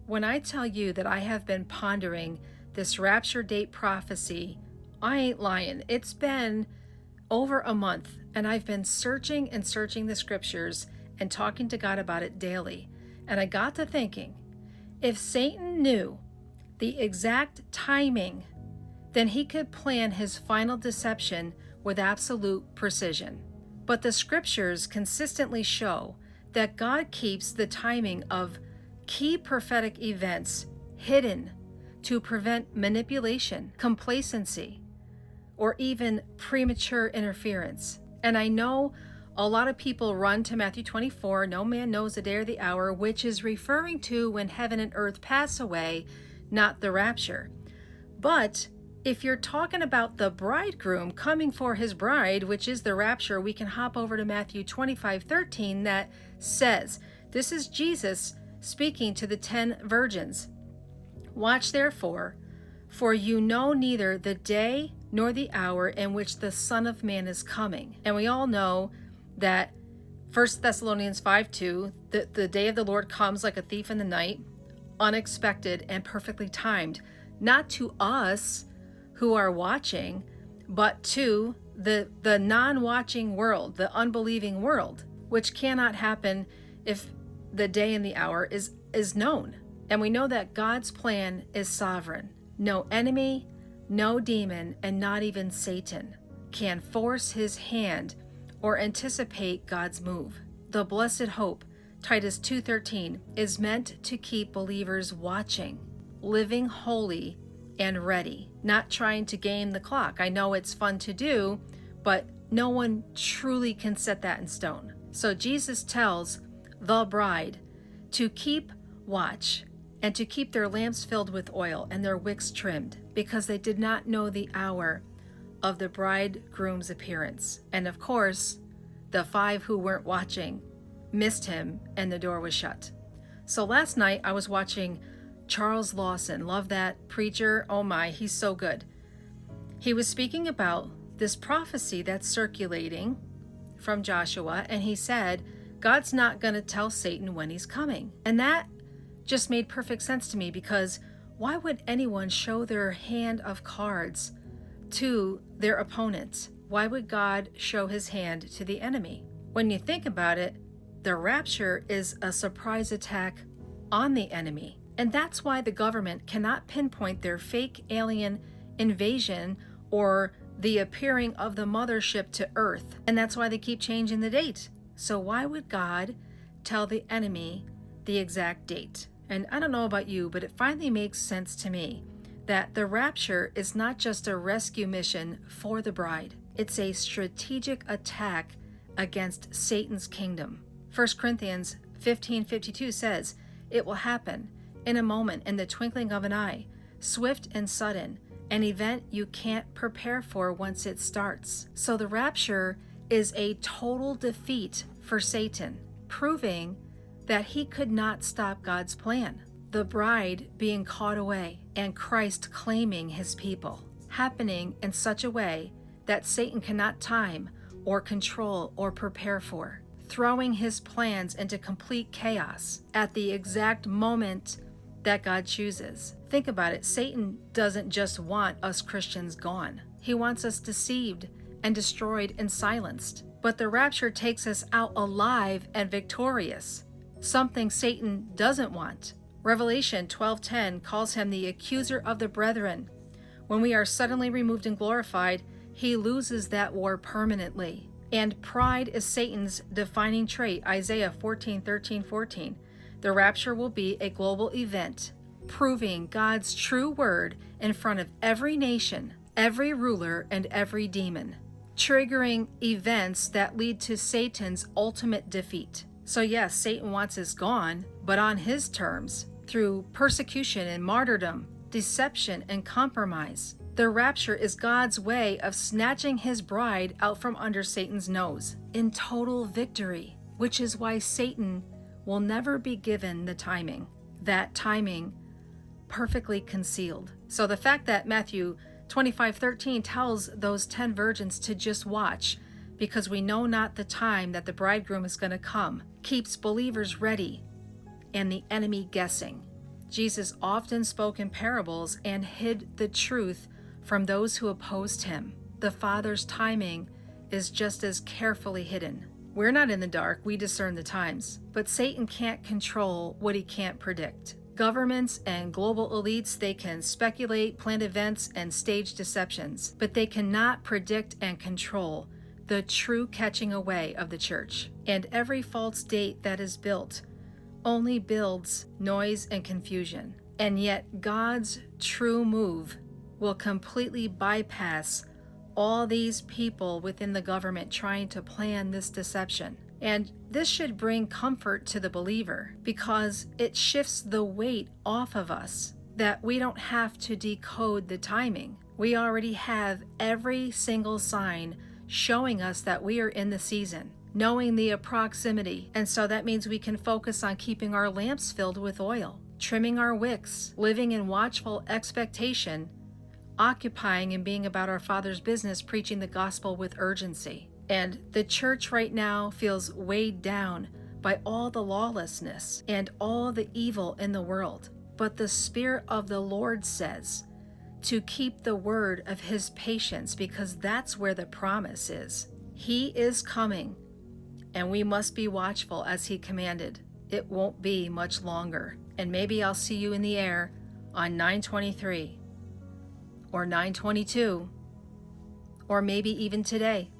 When I tell you that I have been pondering this rapture date prophecy, I ain't lying. It's been over a month, and I've been searching and searching the scriptures and talking to God about it daily. And I got to thinking, if Satan knew the exact timing, then he could plan his final deception with absolute precision. But the scriptures consistently show that God keeps the timing of key prophetic events hidden to prevent manipulation, complacency, or even premature interference. And I know a lot of people run to Matthew 24, no man knows the day or the hour, which is referring to when heaven and earth pass away, not the rapture. But if you're talking about the bridegroom coming for his bride, which is the rapture, we can hop over to Matthew 25:13 that says, this is Jesus speaking to the 10 virgins. Watch therefore, for you know neither the day nor the hour in which the Son of Man is coming. And we all know that 1 Thessalonians 5:2, the day of the Lord comes like a thief in the night, unexpected and perfectly timed, not to us who are watching, but to the non-watching world, the unbelieving world, which cannot happen if the day and the hour is known. And we know that God's plan is sovereign. No enemy, no demon, and not even Satan can force his hand or anticipate God's move. The blessed hope, Titus 2:13, is meant to keep believers watching, living holy and ready, not trying to game the clock. I know it's fun to do, but no one truly can set that in stone. So Jesus tells the bride to keep watch and to keep their lamps filled with oil and their wicks trimmed, because they did not know the hour of the bridegroom's appearance. And of course, the 5 who weren't watching missed him and the door was shut. So last night I was watching Charles Lawson. Love that preacher. Oh my, he's so good. He was speaking about this prophecy that's circulating from Joshua, and he said, God's not going to tell Satan when he's coming. And that just made perfect sense to me, because why would anyone show their hand of cards to their opponent? Why would God show his hand to the enemy? When you think about it, the rapture is a surprise attack on the enemy. And that's why the government cannot pinpoint their fake alien invasion or the appearing of the mothership to Earth. And that's why they keep changing the date. So why would God tell the enemy the exact date? And I don't know about you, but it finally makes sense to me that the rapture is not just a rescue mission for the bride. It's a strategic attack against Satan's kingdom. 1 Corinthians 15:52 says, it will happen in a moment, in the twinkling of an eye, swift and sudden, an event you can't prepare for once it starts. So the rapture is a total defeat for Satan, proving that he could not stop God's plan. The bride being caught away and Christ claiming his people, happening in such a way that Satan cannot time or control or prepare for, throwing his plans into complete chaos at the exact moment that God chooses. Think about it. Satan doesn't just want us Christians gone. He wants us deceived and destroyed and silenced. But the rapture takes us out alive and victorious, something Satan doesn't want. Revelation 12:10 calls him the accuser of the brethren. When we are suddenly removed and glorified, he loses that war permanently. And pride is Satan's defining trait. Isaiah 14:13-14. The rapture will be a global event, proving God's true word in front of every nation, every ruler, and every demon, triggering events that lead to Satan's ultimate defeat. So yes, Satan wants us gone, but on his terms, through persecution and martyrdom, deception and compromise. The rapture is God's way of snatching his bride out from under Satan's nose in total victory, which is why Satan will never be given the timing. That timing perfectly concealed. So the fact that Matthew 25:13 tells those 10 virgins to just watch, because we know not the time that the bridegroom is going to come, keeps believers ready and the enemy guessing. Jesus often spoke in parables and hid the truth from those who opposed him. The Father's timing is just as carefully hidden. We're not in the dark, we discern the times. But Satan can't control what he can't predict. Governments and global elites, they can speculate, plan events, and stage deceptions, but they cannot predict and control the true catching away of the church. And every false date that is built only builds noise and confusion. And yet God's true move will completely bypass all these people within the government trying to plan this deception. And this should bring comfort to the believer because it shifts the weight off of us that we don't have to decode the timing. We already have every single sign showing us that we are in the season, knowing the proximity. And so that means we can focus on keeping our lamps filled with oil, trimming our wicks, living in watchful expectation, occupying and being about our Father's business, preaching the gospel with urgency. And the church right now feels weighed down by all the lawlessness and all the evil in the world. But the Spirit of the Lord says to keep the word of his patience, because that's where the promise is. He is coming, and we must be watchful as he commanded. It won't be much longer. And maybe I'll see you in the air on 9/23 or 9/22, or maybe even today.